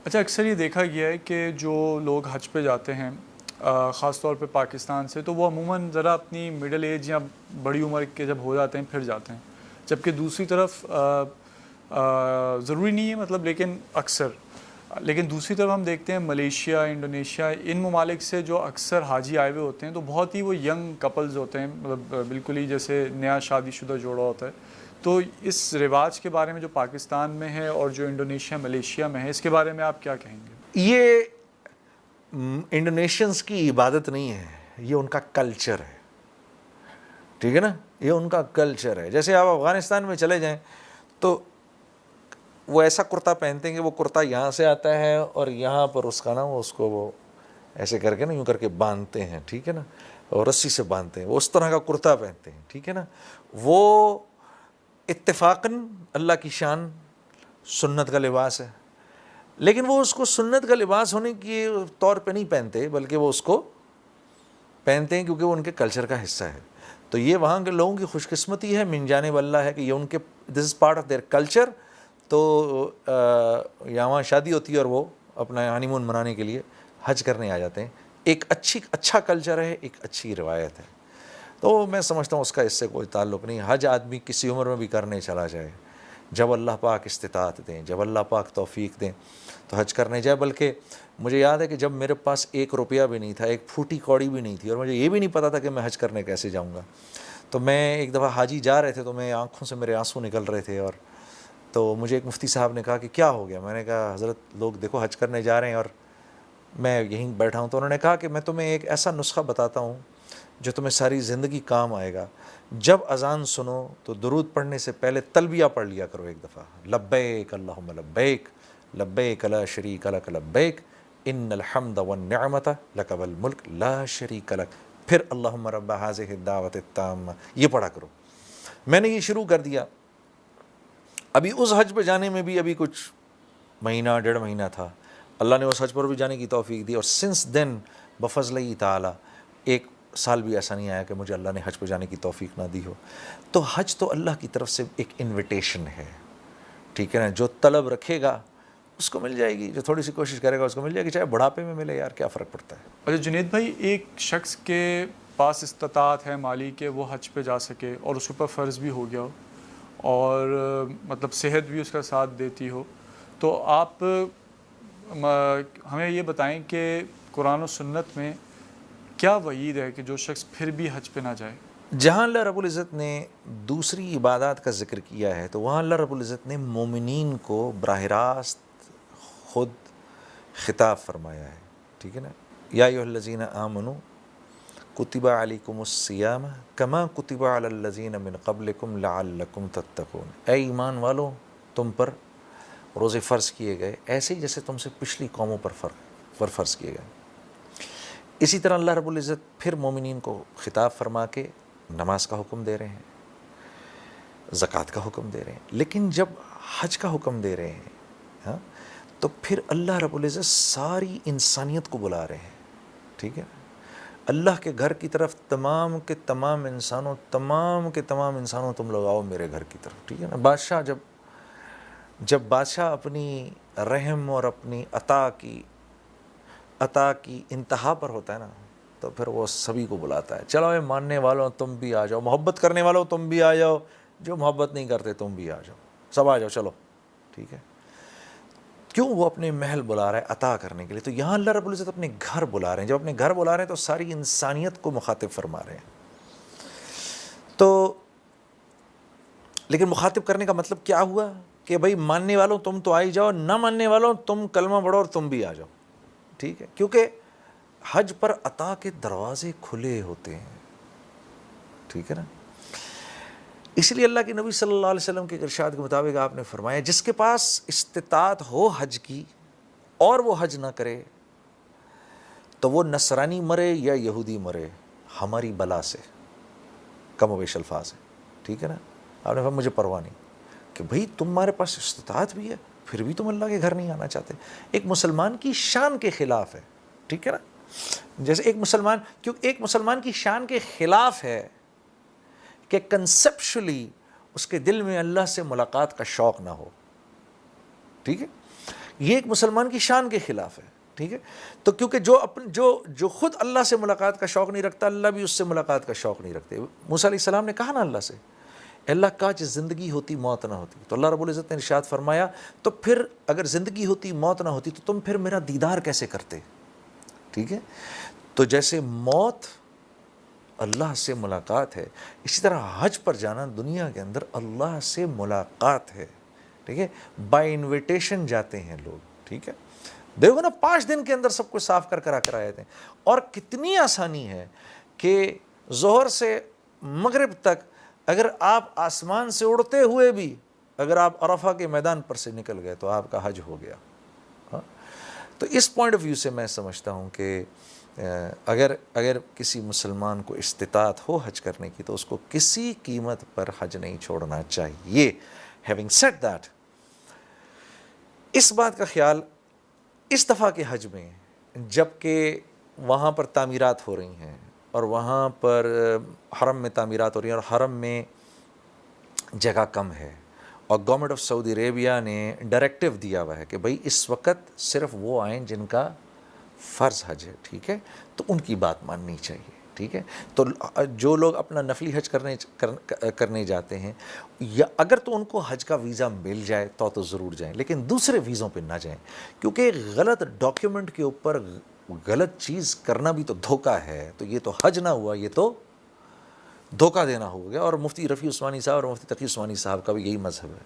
اچھا، اکثر یہ دیکھا گیا ہے کہ جو لوگ حج پہ جاتے ہیں خاص طور پہ پاکستان سے، تو وہ عموماً ذرا اپنی مڈل ایج یا بڑی عمر کے جب ہو جاتے ہیں پھر جاتے ہیں، جبکہ دوسری طرف ضروری نہیں ہے مطلب، لیکن دوسری طرف ہم دیکھتے ہیں ملیشیا، انڈونیشیا، ان ممالک سے جو اکثر حاجی آئے ہوئے ہوتے ہیں تو بہت ہی وہ ینگ کپلز ہوتے ہیں، مطلب بالکل ہی جیسے نیا شادی شدہ جوڑا ہوتا ہے. تو اس رواج کے بارے میں جو پاکستان میں ہے اور جو انڈونیشیا ملیشیا میں ہے، اس کے بارے میں آپ کیا کہیں گے؟ یہ انڈونیشینز کی عبادت نہیں ہے، یہ ان کا کلچر ہے. ٹھیک ہے نا، یہ ان کا کلچر ہے. جیسے آپ افغانستان میں چلے جائیں تو وہ ایسا کرتا پہنتے ہیں کہ وہ کرتا یہاں سے آتا ہے اور یہاں پر اس کا نا اس کو وہ ایسے کر کے نا یوں کر کے باندھتے ہیں. ٹھیک ہے نا، اور رسی سے باندھتے ہیں، وہ اس طرح کا کرتا پہنتے ہیں. ٹھیک ہے نا، وہ اتفاقاً اللہ کی شان سنت کا لباس ہے، لیکن وہ اس کو سنت کا لباس ہونے کے طور پہ نہیں پہنتے، بلکہ وہ اس کو پہنتے ہیں کیونکہ وہ ان کے کلچر کا حصہ ہے. تو یہ وہاں کے لوگوں کی خوش قسمتی ہے من جانب اللہ ہے کہ یہ ان کے this is part of their culture. تو یہاں وہاں شادی ہوتی ہے اور وہ اپنا ہنی مون منانے کے لیے حج کرنے آ جاتے ہیں. ایک اچھا کلچر ہے، ایک اچھی روایت ہے. تو میں سمجھتا ہوں اس کا اس سے کوئی تعلق نہیں. حج آدمی کسی عمر میں بھی کرنے چلا جائے، جب اللہ پاک استطاعت دیں، جب اللہ پاک توفیق دیں تو حج کرنے جائے. بلکہ مجھے یاد ہے کہ جب میرے پاس 1 روپیہ بھی نہیں تھا، 1 پھوٹی کوڑی بھی نہیں تھی، اور مجھے یہ بھی نہیں پتا تھا کہ میں حج کرنے کیسے جاؤں گا، تو میں ایک دفعہ حاجی جا رہے تھے تو میں آنکھوں سے میرے آنسو نکل رہے تھے. اور تو مجھے ایک مفتی صاحب نے کہا کہ کیا ہو گیا؟ میں نے کہا حضرت لوگ دیکھو حج کرنے جا رہے ہیں اور میں یہیں بیٹھا ہوں. تو انہوں نے کہا کہ میں تمہیں ایک ایسا نسخہ بتاتا ہوں جو تمہیں ساری زندگی کام آئے گا. جب اذان سنو تو درود پڑھنے سے پہلے تلبیہ پڑھ لیا کرو ایک دفعہ، لبیک اللہم لبیک لبیک لا شریک لک لبیک ان الحمد والنعمت لک والملک لا شریک لک، پھر اللہم رب ہذہ الدعوۃ التامہ، یہ پڑھا کرو. میں نے یہ شروع کر دیا. ابھی اس حج پہ جانے میں بھی ابھی کچھ مہینہ 1.5 مہینہ تھا، اللہ نے اس حج پر بھی جانے کی توفیق دی. اور سنس دین بفضلہ تعالی 1 سال بھی ایسا نہیں آیا کہ مجھے اللہ نے حج پہ جانے کی توفیق نہ دی ہو. تو حج تو اللہ کی طرف سے ایک انویٹیشن ہے. ٹھیک ہے نا، جو طلب رکھے گا اس کو مل جائے گی، جو تھوڑی سی کوشش کرے گا اس کو مل جائے گی، چاہے بڑھاپے میں ملے، یار کیا فرق پڑتا ہے. اچھا جنید بھائی، ایک شخص کے پاس استطاعت ہے مالی کہ وہ حج پہ جا سکے اور اس پر فرض بھی ہو گیا ہو اور مطلب صحت بھی اس کا ساتھ دیتی ہو، تو آپ ہمیں یہ بتائیں کہ قرآن و سنت میں کیا وعید ہے کہ جو شخص پھر بھی حج پہ نہ جائے؟ جہاں اللہ رب العزت نے دوسری عبادات کا ذکر کیا ہے تو وہاں اللہ رب العزت نے مومنین کو براہ راست خود خطاب فرمایا ہے. ٹھیک ہے نا، یا ایھا الذین آمنوا کتب علیکم الصیام کما کتب علی الذین من قبلکم لعلکم تتقون. اے ایمان والو، تم پر روزے فرض کیے گئے ایسے ہی جیسے تم سے پچھلی قوموں پر فرض کیے گئے. اسی طرح اللہ رب العزت پھر مومنین کو خطاب فرما کے نماز کا حکم دے رہے ہیں، زکوٰۃ کا حکم دے رہے ہیں. لیکن جب حج کا حکم دے رہے ہیں تو پھر اللہ رب العزت ساری انسانیت کو بلا رہے ہیں. ٹھیک ہے، اللہ کے گھر کی طرف تمام کے تمام انسانوں تم لوگ آؤ میرے گھر کی طرف. ٹھیک ہے نا، بادشاہ جب بادشاہ اپنی رحم اور اپنی عطا کی انتہا پر ہوتا ہے نا تو پھر وہ سبھی کو بلاتا ہے. چلو اے ماننے والوں تم بھی آ جاؤ، محبت کرنے والوں تم بھی آ جاؤ، جو محبت نہیں کرتے تم بھی آ جاؤ، سب آ جاؤ چلو. ٹھیک ہے، کیوں؟ وہ اپنے محل بلا رہا ہے عطا کرنے کے لیے. تو یہاں اللہ رب العزت اپنے گھر بلا رہے ہیں. جب اپنے گھر بلا رہے ہیں تو ساری انسانیت کو مخاطب فرما رہے ہیں. تو لیکن مخاطب کرنے کا مطلب کیا ہوا کہ بھائی ماننے والوں تم تو آئی جاؤ، نہ ماننے والوں تم کلمہ پڑھو اور تم بھی آ جاؤ. ٹھیک ہے، کیونکہ حج پر عطا کے دروازے کھلے ہوتے ہیں. ٹھیک ہے نا، اس لیے اللہ کے نبی صلی اللہ علیہ وسلم کے ارشاد کے مطابق آپ نے فرمایا جس کے پاس استطاعت ہو حج کی اور وہ حج نہ کرے تو وہ نصرانی مرے یا یہودی مرے ہماری بلا سے، کم و بیش الفاظ ہے. ٹھیک ہے نا، آپ نے فرمایا مجھے پرواہ نہیں کہ بھئی تمہارے پاس استطاعت بھی ہے پھر بھی تم اللہ کے گھر نہیں آنا چاہتے. ایک مسلمان کی شان کے خلاف ہے. ٹھیک ہے نا، جیسے ایک مسلمان کی شان کے خلاف ہے کہ کنسیپشلی اس کے دل میں اللہ سے ملاقات کا شوق نہ ہو. ٹھیک ہے، یہ ایک مسلمان کی شان کے خلاف ہے، ٹھیک ہے. تو کیونکہ جو خود اللہ سے ملاقات کا شوق نہیں رکھتا، اللہ بھی اس سے ملاقات کا شوق نہیں رکھتے. موسیٰ علیہ السلام نے کہا نا اللہ سے، اللہ کاش زندگی ہوتی موت نہ ہوتی. تو اللہ رب العزت نے ارشاد فرمایا تو پھر اگر زندگی ہوتی موت نہ ہوتی تو تم پھر میرا دیدار کیسے کرتے. ٹھیک ہے. تو جیسے موت اللہ سے ملاقات ہے، اسی طرح حج پر جانا دنیا کے اندر اللہ سے ملاقات ہے. ٹھیک ہے. بائی انویٹیشن جاتے ہیں لوگ. ٹھیک ہے. دیکھو نا 5 دن کے اندر سب کچھ صاف کر آئے تھے. اور کتنی آسانی ہے کہ ظہر سے مغرب تک اگر آپ آسمان سے اڑتے ہوئے بھی اگر آپ عرفہ کے میدان پر سے نکل گئے تو آپ کا حج ہو گیا. تو اس پوائنٹ آف ویو سے میں سمجھتا ہوں کہ اگر کسی مسلمان کو استطاعت ہو حج کرنے کی تو اس کو کسی قیمت پر حج نہیں چھوڑنا چاہیے. ہیونگ سیڈ دیٹ، اس بات کا خیال اس دفعہ کے حج میں جب کہ وہاں پر تعمیرات ہو رہی ہیں اور وہاں پر حرم میں تعمیرات ہو رہی ہیں اور حرم میں جگہ کم ہے اور گورنمنٹ آف سعودی عربیہ نے ڈائریکٹیو دیا ہوا ہے کہ بھئی اس وقت صرف وہ آئیں جن کا فرض حج ہے. ٹھیک ہے. تو ان کی بات ماننی چاہیے. ٹھیک ہے. تو جو لوگ اپنا نفلی حج کرنے جاتے ہیں یا اگر تو ان کو حج کا ویزا مل جائے تو ضرور جائیں، لیکن دوسرے ویزوں پہ نہ جائیں، کیونکہ غلط ڈاکیومنٹ کے اوپر غلط چیز کرنا بھی تو دھوکہ ہے. تو یہ تو حج نہ ہوا، یہ تو دھوکہ دینا ہو گیا. اور مفتی رفیع عثمانی صاحب اور مفتی تقی عثمانی صاحب کا بھی یہی مذہب ہے.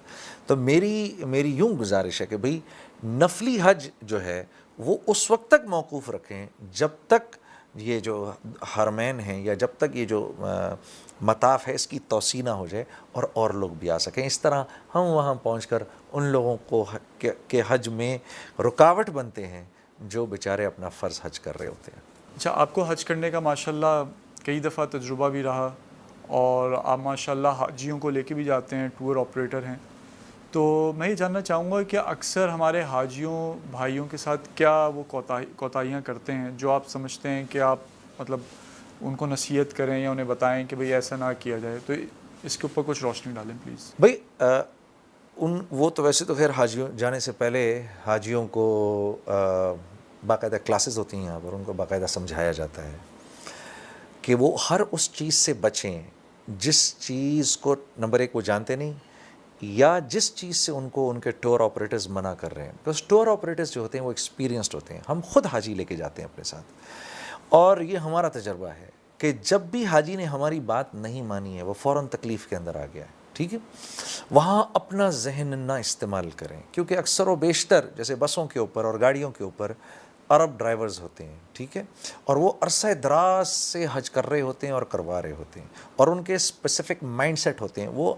تو میری یوں گزارش ہے کہ بھئی نفلی حج جو ہے وہ اس وقت تک موقوف رکھیں جب تک یہ جو حرمین ہیں یا جب تک یہ جو مطاف ہے اس کی توسیع نہ ہو جائے اور لوگ بھی آ سکیں. اس طرح ہم وہاں پہنچ کر ان لوگوں کو کہ حج میں رکاوٹ بنتے ہیں جو بیچارے اپنا فرض حج کر رہے ہوتے ہیں. اچھا، آپ کو حج کرنے کا ماشاءاللہ کئی دفعہ تجربہ بھی رہا اور آپ ماشاءاللہ حاجیوں کو لے کے بھی جاتے ہیں، ٹور آپریٹر ہیں. تو میں یہ جاننا چاہوں گا کہ اکثر ہمارے حاجیوں بھائیوں کے ساتھ کیا وہ کوتاہیاں کرتے ہیں جو آپ سمجھتے ہیں کہ آپ مطلب ان کو نصیحت کریں یا انہیں بتائیں کہ بھئی ایسا نہ کیا جائے. تو اس کے اوپر کچھ روشنی ڈالیں پلیز. بھئی وہ تو ویسے تو خیر حاجیوں جانے سے پہلے حاجیوں کو باقاعدہ کلاسز ہوتی ہیں یہاں پر، ان کو باقاعدہ سمجھایا جاتا ہے کہ وہ ہر اس چیز سے بچیں جس چیز کو نمبر 1 وہ جانتے نہیں یا جس چیز سے ان کو ان کے ٹور آپریٹرز منع کر رہے ہیں. بس ٹور آپریٹرز جو ہوتے ہیں وہ ایکسپیرینسڈ ہوتے ہیں. ہم خود حاجی لے کے جاتے ہیں اپنے ساتھ اور یہ ہمارا تجربہ ہے کہ جب بھی حاجی نے ہماری بات نہیں مانی ہے وہ فوراً تکلیف کے اندر آ گیا ہے. ٹھیک ہے. وہاں اپنا ذہن نہ استعمال کریں کیونکہ اکثر و بیشتر جیسے بسوں کے اوپر اور گاڑیوں کے اوپر عرب ڈرائیورز ہوتے ہیں. ٹھیک ہے. اور وہ عرصہ دراز سے حج کر رہے ہوتے ہیں اور کروا رہے ہوتے ہیں اور ان کے اسپیسیفک مائنڈ سیٹ ہوتے ہیں. وہ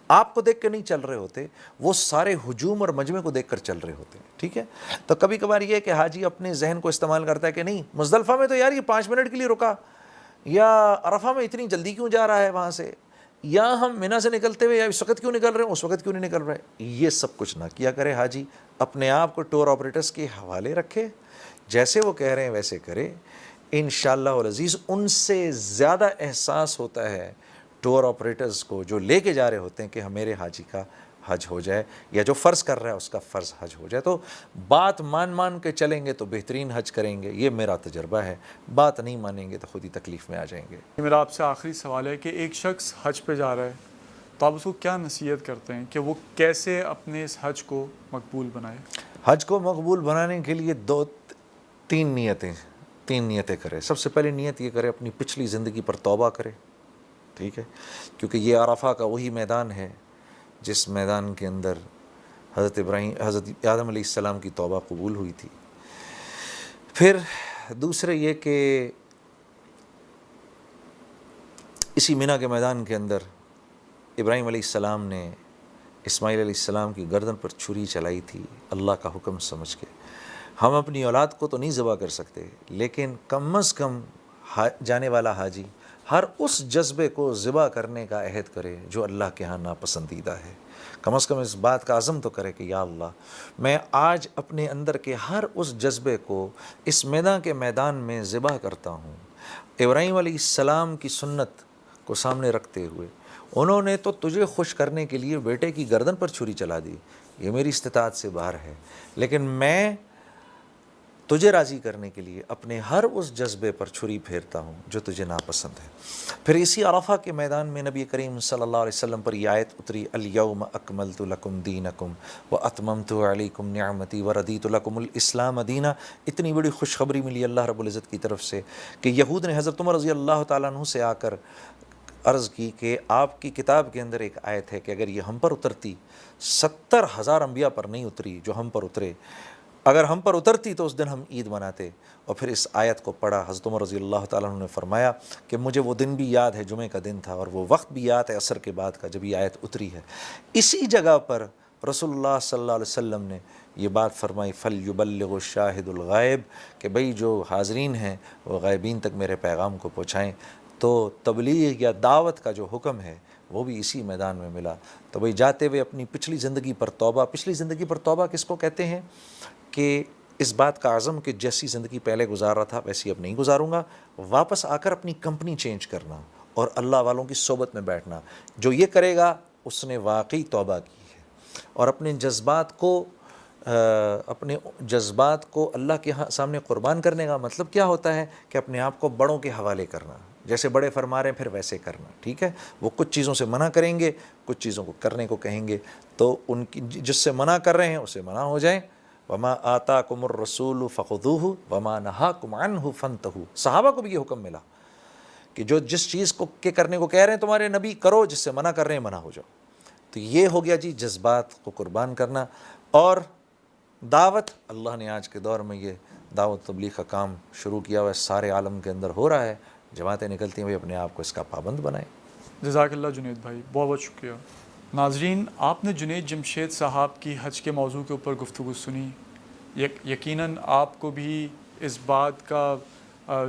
آپ کو دیکھ کے نہیں چل رہے ہوتے، وہ سارے ہجوم اور مجمع کو دیکھ کر چل رہے ہوتے ہیں. ٹھیک ہے. تو کبھی کبھار یہ ہے کہ حاجی اپنے ذہن کو استعمال کرتا ہے کہ نہیں مزدلفہ میں تو یار یہ 5 منٹ کے لیے رکا، یا عرفہ میں اتنی جلدی کیوں جا رہا ہے وہاں سے، یا ہم منی سے نکلتے ہوئے یا اس وقت کیوں نکل رہے ہیں اس وقت کیوں نہیں نکل رہے. یہ سب کچھ نہ کیا کرے حاجی. اپنے آپ کو ٹور آپریٹرز کے حوالے رکھے، جیسے وہ کہہ رہے ہیں ویسے کرے. انشاءاللہ العزیز ان سے زیادہ احساس ہوتا ہے ٹور آپریٹرز کو جو لے کے جا رہے ہوتے ہیں کہ میرے حاجی کا حج ہو جائے یا جو فرض کر رہا ہے اس کا فرض حج ہو جائے. تو بات مان کے چلیں گے تو بہترین حج کریں گے. یہ میرا تجربہ ہے. بات نہیں مانیں گے تو خود ہی تکلیف میں آ جائیں گے. میرا آپ سے آخری سوال ہے کہ ایک شخص حج پہ جا رہا ہے تو آپ اس کو کیا نصیحت کرتے ہیں کہ وہ کیسے اپنے اس حج کو مقبول بنائے؟ حج کو مقبول بنانے کے لیے 3 نیتیں کرے. سب سے پہلی نیت یہ کرے اپنی پچھلی زندگی پر توبہ کرے. ٹھیک ہے. کیونکہ یہ عرفہ کا وہی میدان ہے جس میدان کے اندر حضرت آدم علیہ السلام کی توبہ قبول ہوئی تھی. پھر دوسرے یہ کہ اسی منی کے میدان کے اندر ابراہیم علیہ السلام نے اسماعیل علیہ السلام کی گردن پر چھری چلائی تھی اللہ کا حکم سمجھ کے. ہم اپنی اولاد کو تو نہیں ذبح کر سکتے لیکن کم از کم جانے والا حاجی ہر اس جذبے کو ذبح کرنے کا عہد کرے جو اللہ کے ہاں ناپسندیدہ ہے. کم از کم اس بات کا عزم تو کرے کہ یا اللہ میں آج اپنے اندر کے ہر اس جذبے کو اس کے میدان میں ذبح کرتا ہوں. ابراہیم علیہ السلام کی سنت کو سامنے رکھتے ہوئے انہوں نے تو تجھے خوش کرنے کے لیے بیٹے کی گردن پر چھری چلا دی. یہ میری استطاعت سے باہر ہے، لیکن میں تجھے راضی کرنے کے لیے اپنے ہر اس جذبے پر چھری پھیرتا ہوں جو تجھے ناپسند ہے۔ پھر اسی عرفہ کے میدان میں نبی کریم صلی اللہ علیہ وسلم پر یہ آیت اتری، الیوم اکملت لکم دینکم واتممت علیکم نعمتی وردیت لکم الاسلام دینا۔ اتنی بڑی خوشخبری ملی اللہ رب العزت کی طرف سے کہ یہود نے حضرت عمر رضی اللہ تعالیٰ عنہ سے آ کر عرض کی کہ آپ کی کتاب کے اندر ایک آیت ہے کہ اگر یہ ہم پر اترتی، 70,000 انبیاء پر نہیں اتری جو ہم پر اترے، اگر ہم پر اترتی تو اس دن ہم عید مناتے۔ اور پھر اس آیت کو پڑھا، حضرت عمر رضی اللہ تعالیٰ عنہ نے فرمایا کہ مجھے وہ دن بھی یاد ہے، جمعے کا دن تھا، اور وہ وقت بھی یاد ہے عصر کے بعد کا جب یہ آیت اتری ہے۔ اسی جگہ پر رسول اللہ صلی اللہ علیہ وسلم نے یہ بات فرمائی، فَلْيُبَلِّغُ الشَّاهِدُ الْغَائِبُ، کہ بھئی جو حاضرین ہیں وہ غائبین تک میرے پیغام کو پہنچائیں۔ تو تبلیغ یا دعوت کا جو حکم ہے وہ بھی اسی میدان میں ملا۔ تو بھئی جاتے ہوئے اپنی پچھلی زندگی پر توبہ، پچھلی زندگی پر توبہ کس کو کہتے ہیں؟ کہ اس بات کا عزم کہ جیسی زندگی پہلے گزار رہا تھا ویسی اب نہیں گزاروں گا، واپس آ کر اپنی کمپنی چینج کرنا اور اللہ والوں کی صحبت میں بیٹھنا۔ جو یہ کرے گا اس نے واقعی توبہ کی ہے۔ اور اپنے جذبات کو اللہ کے سامنے قربان کرنے کا مطلب کیا ہوتا ہے کہ اپنے آپ کو بڑوں کے حوالے کرنا، جیسے بڑے فرما رہے ہیں پھر ویسے کرنا، ٹھیک ہے؟ وہ کچھ چیزوں سے منع کریں گے، کچھ چیزوں کو کرنے کو کہیں گے، تو ان کی جس سے منع کر رہے ہیں اسے منع ہو جائیں۔ وما آتاکم الرسول فخذوہ وما نہاکم عنہ فانتہوا۔ صحابہ کو بھی یہ حکم ملا کہ جو جس چیز کو کے کرنے کو کہہ رہے ہیں تمہارے نبی کرو، جس سے منع کر رہے ہیں منع ہو جاؤ۔ تو یہ ہو گیا جی جذبات کو قربان کرنا۔ اور دعوت، اللہ نے آج کے دور میں یہ دعوت تبلیغ کا کام شروع کیا ہوا ہے، سارے عالم کے اندر ہو رہا ہے، جماعتیں نکلتی ہیں، بھائی اپنے آپ کو اس کا پابند بنائیں۔ جزاک اللہ جنید بھائی، بہت بہت شکریہ۔ ناظرین، آپ نے جنید جمشید صاحب کی حج کے موضوع کے اوپر گفتگو سنی۔ یقیناً آپ کو بھی اس بات کا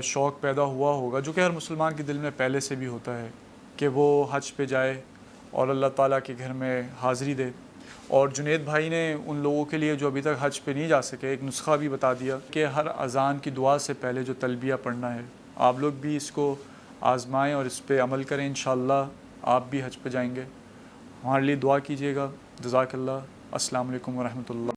شوق پیدا ہوا ہوگا جو کہ ہر مسلمان کے دل میں پہلے سے بھی ہوتا ہے کہ وہ حج پہ جائے اور اللہ تعالیٰ کے گھر میں حاضری دے۔ اور جنید بھائی نے ان لوگوں کے لیے جو ابھی تک حج پہ نہیں جا سکے ایک نسخہ بھی بتا دیا کہ ہر اذان کی دعا سے پہلے جو تلبیہ پڑھنا ہے، آپ لوگ بھی اس کو آزمائیں اور اس پہ عمل کریں، انشاءاللہ آپ بھی حج پہ جائیں گے۔ ہمارے لیے دعا کیجیے گا۔ جزاک اللہ۔ السلام علیکم ورحمۃ اللہ۔